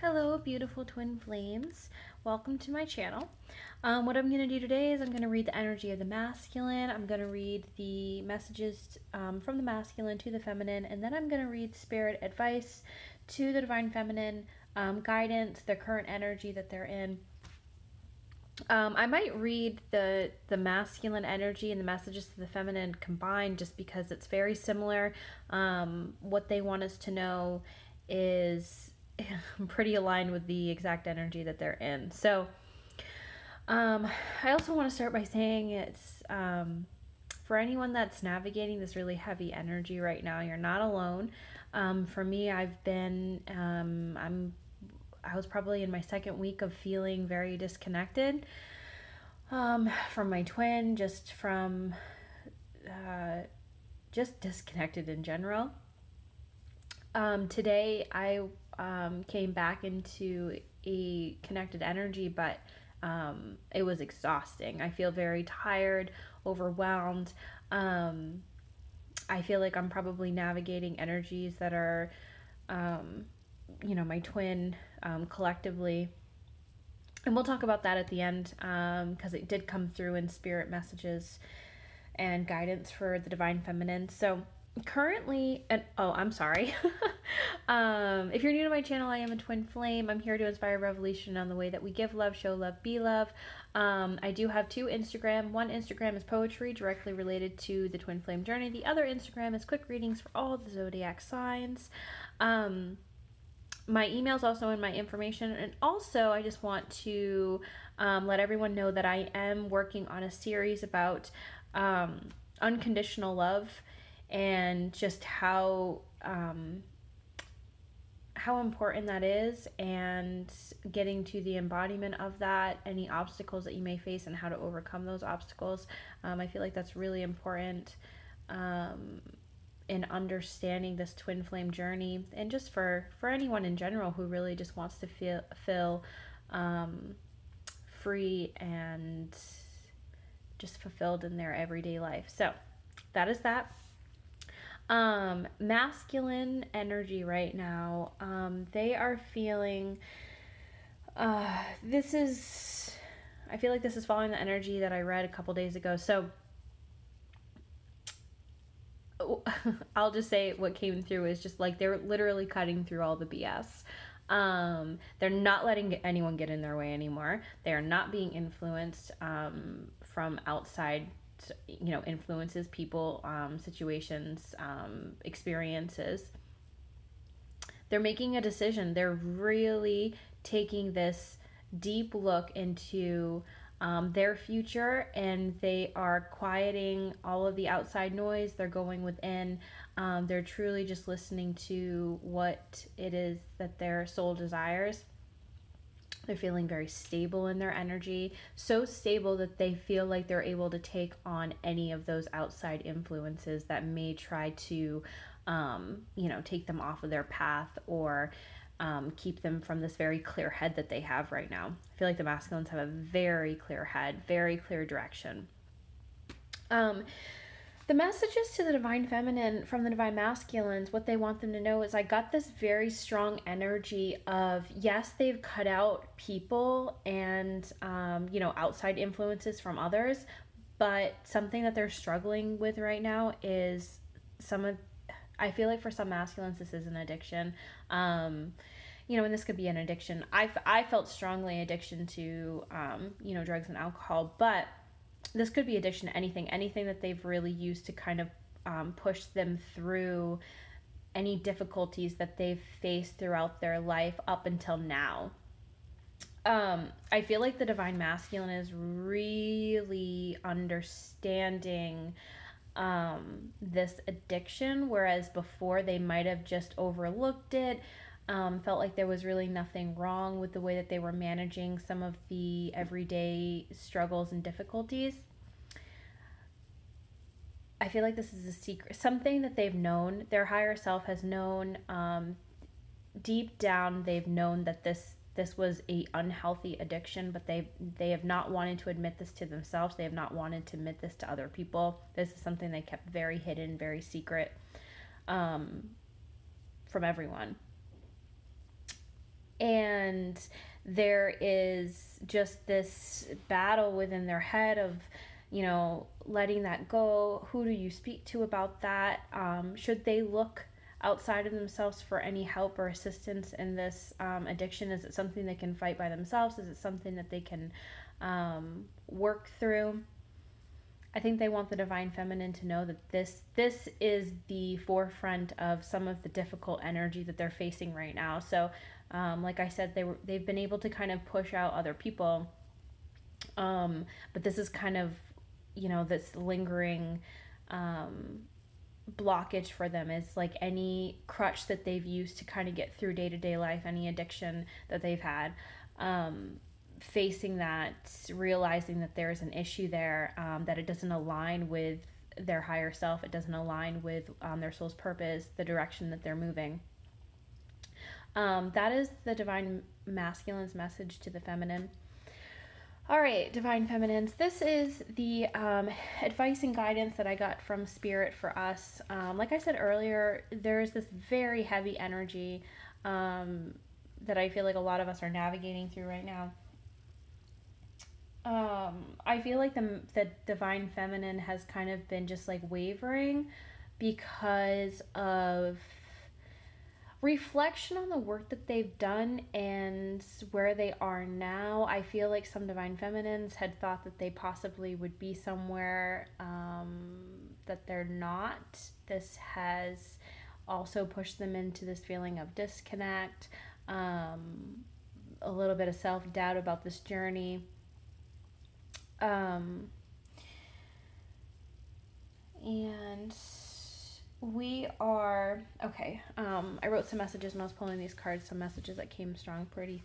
Hello, beautiful twin flames. Welcome to my channel. What I'm going to do today is I'm going to read the energy of the masculine. I'm going to read the messages from the masculine to the feminine, and then I'm going to read spirit advice to the divine feminine, guidance, the current energy that they're in. I might read the masculine energy and the messages to the feminine combined just because it's very similar. What they want us to know is pretty aligned with the exact energy that they're in. So I also want to start by saying it's for anyone that's navigating this really heavy energy right now, you're not alone. For me, I've been I was probably in my second week of feeling very disconnected from my twin, just from just disconnected in general. Today I came back into a connected energy, but it was exhausting. I feel very tired, overwhelmed. I feel like I'm probably navigating energies that are, my twin collectively. And we'll talk about that at the end because it did come through in spirit messages and guidance for the divine feminine. So currently, and oh, I'm sorry. If you're new to my channel, I am a twin flame. I'm here to inspire revolution on the way that we give love, show love, be love. I do have two Instagram. One Instagram is poetry directly related to the twin flame journey. The other Instagram is quick readings for all the zodiac signs. My email is also in my information, and also I just want to let everyone know that I am working on a series about unconditional love and just how important that is, and getting to the embodiment of that, any obstacles that you may face and how to overcome those obstacles. I feel like that's really important in understanding this twin flame journey, and just for anyone in general who really just wants to feel free and just fulfilled in their everyday life. So that is that. Masculine energy right now, they are feeling I feel like this is following the energy that I read a couple days ago. So I'll just say what came through is just like they're literally cutting through all the BS. They're not letting anyone get in their way anymore. They are not being influenced from outside influences, people, situations, experiences. They're making a decision. They're really taking this deep look into their future, and they are quieting all of the outside noise. They're going within. They're truly just listening to what it is that their soul desires. They're feeling very stable in their energy, so stable that they feel like they're able to take on any of those outside influences that may try to, take them off of their path, or keep them from this very clear head that they have right now. I feel like the masculines have a very clear head, very clear direction. The messages to the divine feminine from the divine masculines, what they want them to know is I got this very strong energy of, yes, they've cut out people and, outside influences from others, but something that they're struggling with right now is I feel like for some masculines, this is an addiction. And this could be an addiction. I felt strongly addiction to, drugs and alcohol, but this could be addiction to anything that they've really used to kind of push them through any difficulties that they've faced throughout their life up until now. I feel like the divine masculine is really understanding this addiction, whereas before they might have just overlooked it. Felt like there was really nothing wrong with the way that they were managing some of the everyday struggles and difficulties. I feel like this is a secret, something that they've known, their higher self has known. Deep down, they've known that this was a unhealthy addiction, but they have not wanted to admit this to themselves. They have not wanted to admit this to other people. This is something they kept very hidden, very secret from everyone. And there is just this battle within their head of, you know, letting that go. Who do you speak to about that? Should they look outside of themselves for any help or assistance in this addiction? Is it something they can fight by themselves? Is it something that they can work through? I think they want the divine feminine to know that this is the forefront of some of the difficult energy that they're facing right now. So like I said, they've been able to kind of push out other people, but this is kind of, you know, this lingering blockage for them. Is like any crutch that they've used to kind of get through day-to-day life, any addiction that they've had, facing that, realizing that there's an issue there, that it doesn't align with their higher self, it doesn't align with their soul's purpose, the direction that they're moving. That is the divine masculine's message to the feminine. All right, divine feminines, this is the advice and guidance that I got from Spirit for us. Like I said earlier, there's this very heavy energy that I feel like a lot of us are navigating through right now. I feel like the divine feminine has kind of been just like wavering because of reflection on the work that they've done and where they are now. I feel like some divine feminines had thought that they possibly would be somewhere that they're not. This has also pushed them into this feeling of disconnect, a little bit of self-doubt about this journey. And we are, okay, I wrote some messages when I was pulling these cards, some messages that came strong pretty,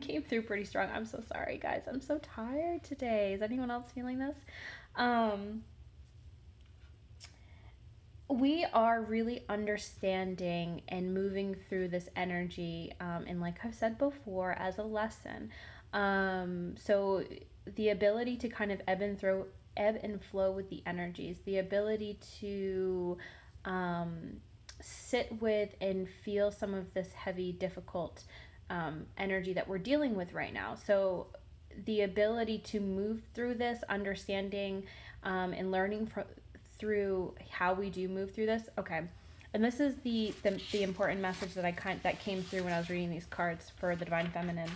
came through pretty strong. I'm so sorry, guys. I'm so tired today. Is anyone else feeling this? We are really understanding and moving through this energy, and like I've said before, as a lesson. So the ability to kind of ebb and flow with the energies, the ability to sit with and feel some of this heavy, difficult energy that we're dealing with right now. So the ability to move through this, understanding and learning through how we do move through this. Okay. And this is the important message that came through when I was reading these cards for the divine feminine.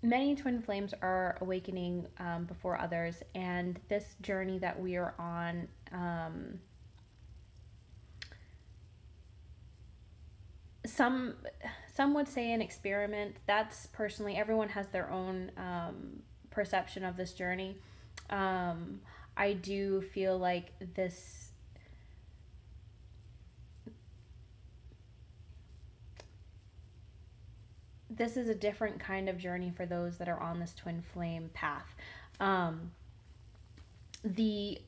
Many twin flames are awakening before others, and this journey that we are on, some would say an experiment. That's personally, everyone has their own perception of this journey. I do feel like this is a different kind of journey for those that are on this twin flame path. The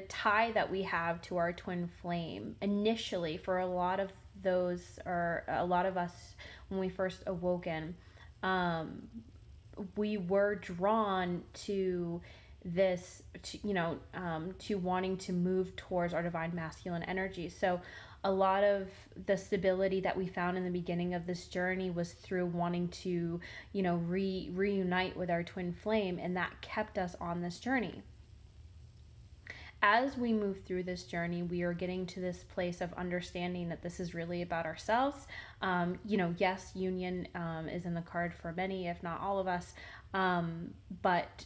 tie that we have to our twin flame initially, for a lot of those, or a lot of us, when we first awoken, we were drawn to this, to wanting to move towards our divine masculine energy. So a lot of the stability that we found in the beginning of this journey was through wanting to, reunite with our twin flame, and that kept us on this journey. As we move through this journey, we are getting to this place of understanding that this is really about ourselves. Yes, union is in the card for many, if not all of us, but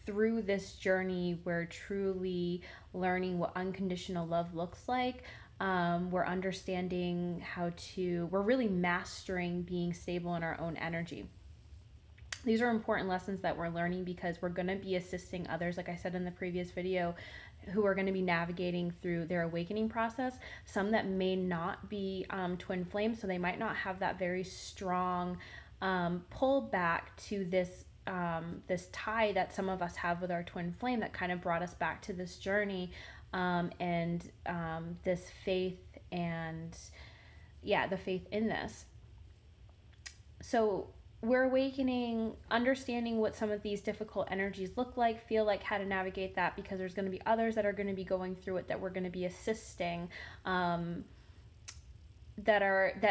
through this journey, we're truly learning what unconditional love looks like. We're understanding we're really mastering being stable in our own energy. These are important lessons that we're learning because we're going to be assisting others, like I said in the previous video, who are going to be navigating through their awakening process. Some that may not be twin flames, so they might not have that very strong pull back to this tie that some of us have with our twin flame that kind of brought us back to this journey, and this faith, and the faith in this. So we're awakening, understanding what some of these difficult energies look like, feel like, how to navigate that, because there's going to be others that are going to be going through it that we're going to be assisting, that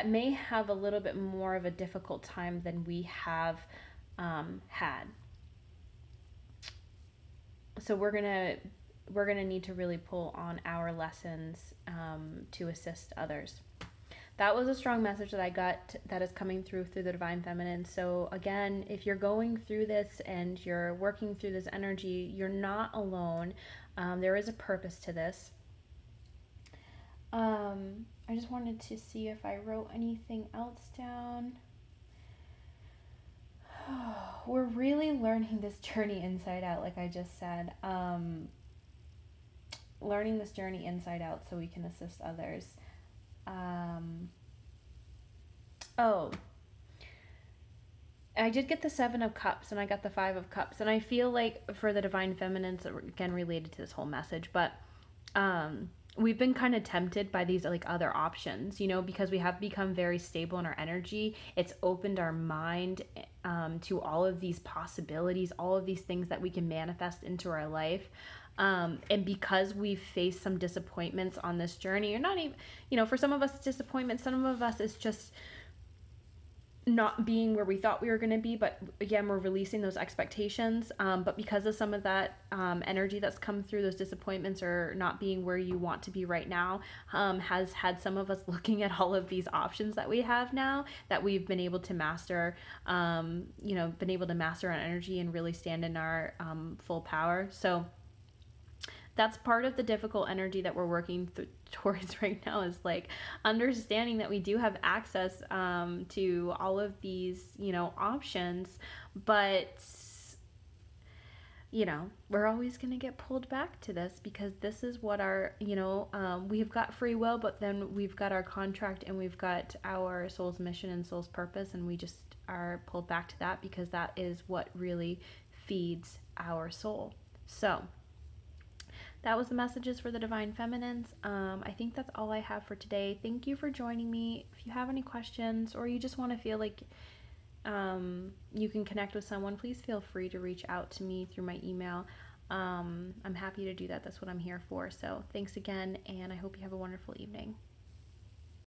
may have a little bit more of a difficult time than we have had. So we're gonna need to really pull on our lessons to assist others. That was a strong message that I got that is coming through the divine feminine. So again, if you're going through this and you're working through this energy, you're not alone. There is a purpose to this. I just wanted to see if I wrote anything else down. We're really learning this journey inside out, like I just said. Learning this journey inside out so we can assist others. Oh, I did get the 7 of Cups and I got the 5 of Cups. And I feel like for the divine feminines, again, related to this whole message, but we've been kind of tempted by these like other options, you know, because we have become very stable in our energy. It's opened our mind to all of these possibilities, all of these things that we can manifest into our life. And because we've faced some disappointments on this journey, or not even, you know, for some of us it's disappointment, some of us it's just not being where we thought we were going to be, but again, we're releasing those expectations. But because of some of that energy that's come through, those disappointments or not being where you want to be right now, has had some of us looking at all of these options that we have now that we've been able to master, you know, been able to master our energy and really stand in our full power. So that's part of the difficult energy that we're working towards right now, is like understanding that we do have access to all of these, you know, options, but you know, we're always going to get pulled back to this, because this is what our, you know, we've got free will, but then we've got our contract and we've got our soul's mission and soul's purpose, and we just are pulled back to that because that is what really feeds our soul. So that was the messages for the divine feminines. I think that's all I have for today. Thank you for joining me. If you have any questions, or you just want to feel like you can connect with someone, please feel free to reach out to me through my email. I'm happy to do that. That's what I'm here for. So thanks again, and I hope you have a wonderful evening.